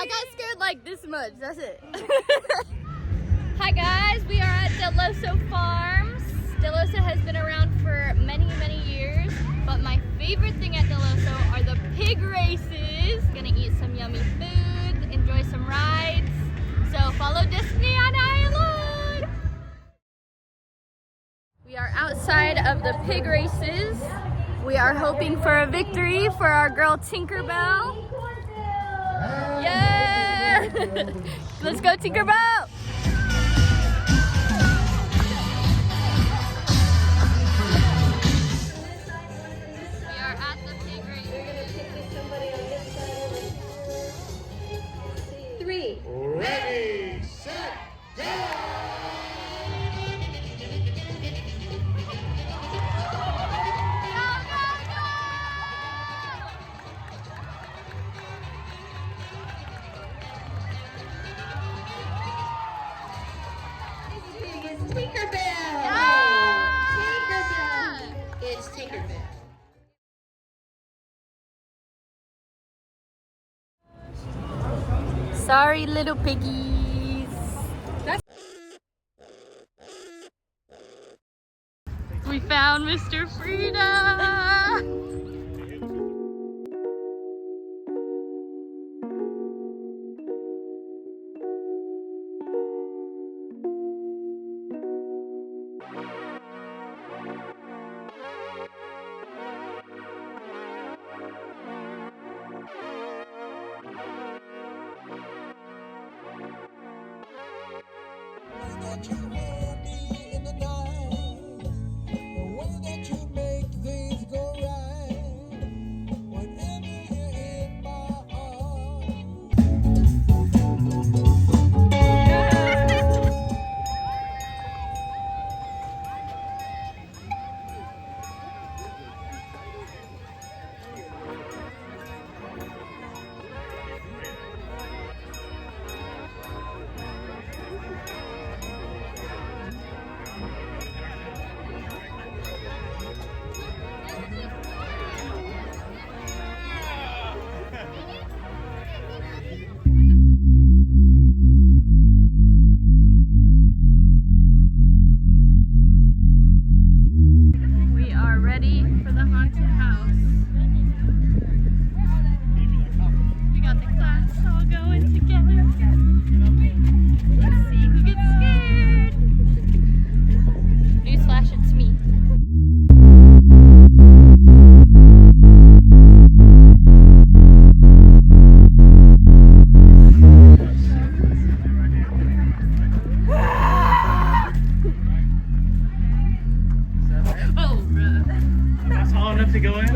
I got scared like this much, that's it. Hi guys, we are at Dell'Osso Farms. Dell'Osso has been around for many, many years, but my favorite thing at Dell'Osso are the pig races. Gonna eat some yummy food, enjoy some rides. So follow Destiny on Island. We are outside of the pig races. We are hoping for a victory for our girl Tinkerbell. Yeah! Let's go Tinkerbell! We are at the pig races. 3. Ready, set, go! Tinkerbell! Tinkerbell! It's Tinkerbell. Sorry, little piggies. We found Mr. Freeda. That you hold me in the night, the way that you make things go right, whenever you're in my We are ready for the haunted house. We got the class all going together. Let's see who gets scared. Newsflash, it's me. That's all enough to go in?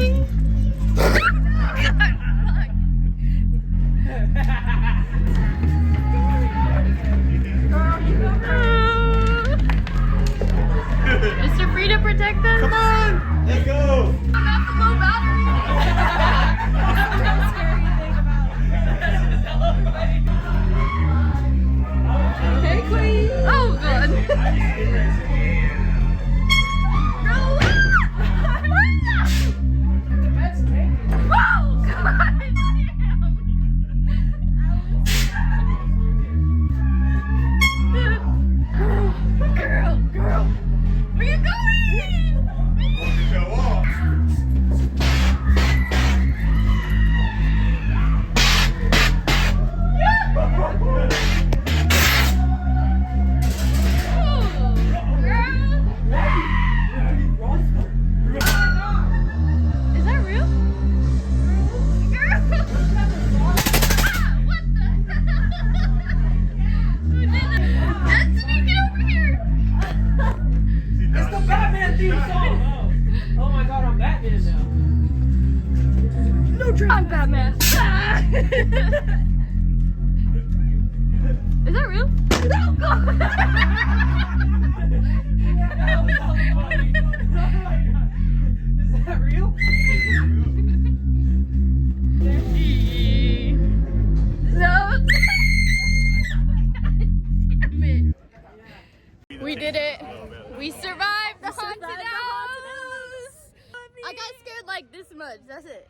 Mr. Freeda, protect us. Come on! Let's go! Not the low battery. Hey, Queen! Oh, God. Girl, where you going? Show off. Is that real? Girl! What the? Who did that? Destiny, get over here! It's the Batman theme song! Oh my god, I'm Batman now. No drink. I'm Batman. Is that real? No, God! Is that real? No. Damn it. We did it. We survived the haunted house. I got scared like this much. That's it.